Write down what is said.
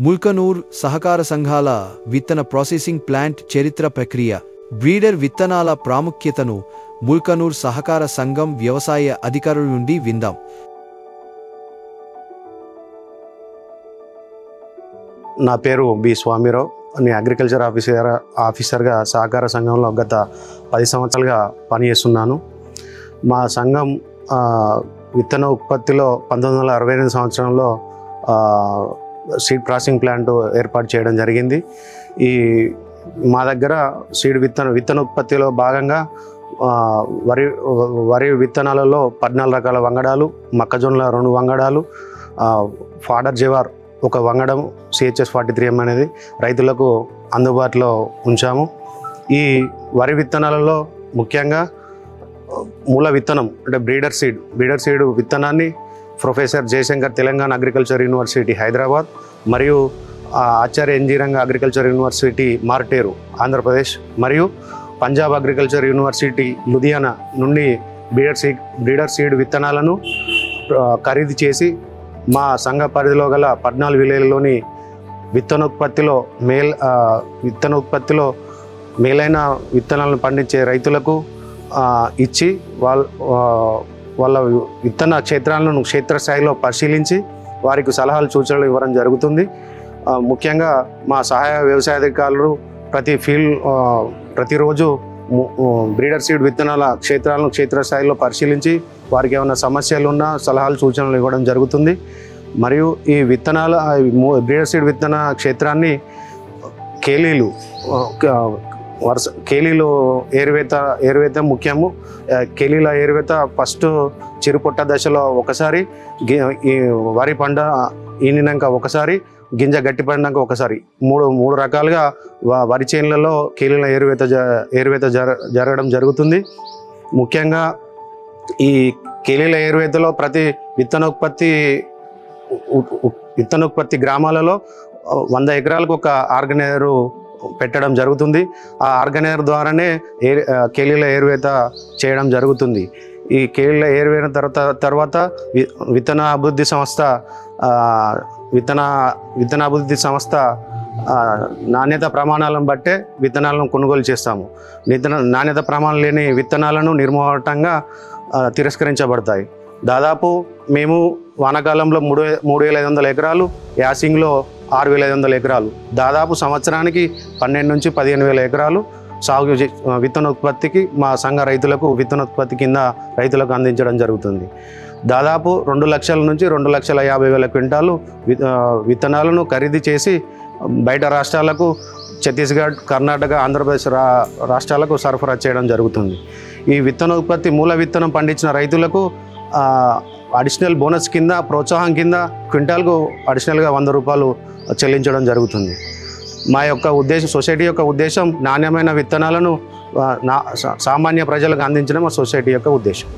ముల్కనూర్ సహకార సంఘాల విత్తన ప్రాసెసింగ్ ప్లాంట్ చరిత్ర ప్రక్రియ బ్రీడర్ విత్తనాల ప్రాముఖ్యతను ముల్కనూర్ సహకార సంఘం వ్యవసాయ అధికారుల నుండి విందాం. నా పేరు బి స్వామిరావు. నేను అగ్రికల్చర్ ఆఫీసర్గా సహకార సంఘంలో గత 10 సంవత్సరాలుగా పనిచేస్తున్నాను. మా సంఘం విత్తన ఉత్పత్తిలో 1968 సంవత్సరంలో సీడ్ ప్రాసెసింగ్ ప్లాంట్ ఏర్పాటు చేయడం జరిగింది. మా దగ్గర సీడ్ విత్తన ఉత్పత్తిలో భాగంగా వరి విత్తనాలలో 14 రకాల వంగడాలు, మొక్కజొన్నల 2 వంగడాలు, ఫాడర్ జవార్ 1 వంగడం, CHS 43M అనేది రైతులకు అందుబాటులో ఉంచాము. ఈ వరి విత్తనాలలో ముఖ్యంగా మూల విత్తనం అంటే బ్రీడర్ సీడ్ విత్తనాన్ని professor Jayashankar Telangana agriculture university Hyderabad మరియు ఆచార్య NG Ranga agriculture university Marteru Andhra Pradesh మరియు పంజాబ్ అగ్రికల్చర్ యూనివర్సిటీ లుధియానా నుండి బ్రీడర్ సీడ్ విత్తనాలను ఖరీదు చేసి మా సంఘ పరిధిలో గల 14 విలేజ్లోని విత్తనోత్పత్తిలో మేలైన విత్తనాలను పండించే రైతులకు ఇచ్చి వాళ్ళ విత్తన క్షేత్రాలను క్షేత్రస్థాయిలో పరిశీలించి వారికి సలహాలు సూచనలు ఇవ్వడం జరుగుతుంది. ముఖ్యంగా మా సహాయ వ్యవసాయ అధికారులు ప్రతిరోజు బ్రీడర్ సీడ్ విత్తనాల క్షేత్రాలను క్షేత్రస్థాయిలో పరిశీలించి వారికి ఏమైనా సమస్యలు ఉన్నా సలహాలు సూచనలు ఇవ్వడం జరుగుతుంది. మరియు ఈ బ్రీడర్ సీడ్ విత్తన క్షేత్రాన్ని కేలీలు ఏరువేత ముఖ్యము. కేలీల ఏరువేత ఫస్ట్ చిరుపొట్ట దశలో ఒకసారి, వరి పంట ఈనినాక ఒకసారి, గింజ గట్టిపడినాక ఒకసారి, మూడు రకాలుగా వరి చేనులలో కేలీల ఏరువేత జరగడం జరుగుతుంది. ముఖ్యంగా ఈ కేలీల ఏరువేతలో ప్రతి విత్తనోత్పత్తి గ్రామాలలో 100 ఎకరాలకు ఒక ఆర్గనైజరు పెట్టడం జరుగుతుంది. ఆ ఆర్గనైజర్ ద్వారానే కేలీల ఏరువేత చేయడం జరుగుతుంది. ఈ కేలీల ఏరువేత తర్వాత విత్తన అభివృద్ధి సంస్థ నాణ్యత ప్రమాణాలను బట్టే విత్తనాలను కొనుగోలు చేస్తాము. నాణ్యత ప్రమాణాలు లేని విత్తనాలను నిర్మోహటంగా తిరస్కరించబడతాయి. దాదాపు మేము వానాకాలంలో 3,500 ఎకరాలు, యాసింగ్లో 6,500 ఎకరాలు, దాదాపు సంవత్సరానికి 12 నుంచి 15,000 ఎకరాలు సాగు విత్తనోత్పత్తికి మా సంఘ రైతులకు విత్తనోత్పత్తి కింద రైతులకు అందించడం జరుగుతుంది. దాదాపు 2 లక్షల నుంచి 2,50,000 క్వింటాలు విత్తనాలను ఖరీదు చేసి బయట రాష్ట్రాలకు ఛత్తీస్గఢ్, కర్ణాటక, ఆంధ్రప్రదేశ్ రాష్ట్రాలకు సరఫరా చేయడం జరుగుతుంది. ఈ విత్తనోత్పత్తి మూల విత్తనం పండించిన రైతులకు అడిషనల్ బోనస్ కింద, ప్రోత్సాహం కింద క్వింటాల్కు అడిషనల్గా 100 రూపాయలు చెల్లించడం జరుగుతుంది. మా యొక్క సొసైటీ యొక్క ఉద్దేశం నాణ్యమైన విత్తనాలను సామాన్య ప్రజలకు అందించడం మా సొసైటీ యొక్క ఉద్దేశం.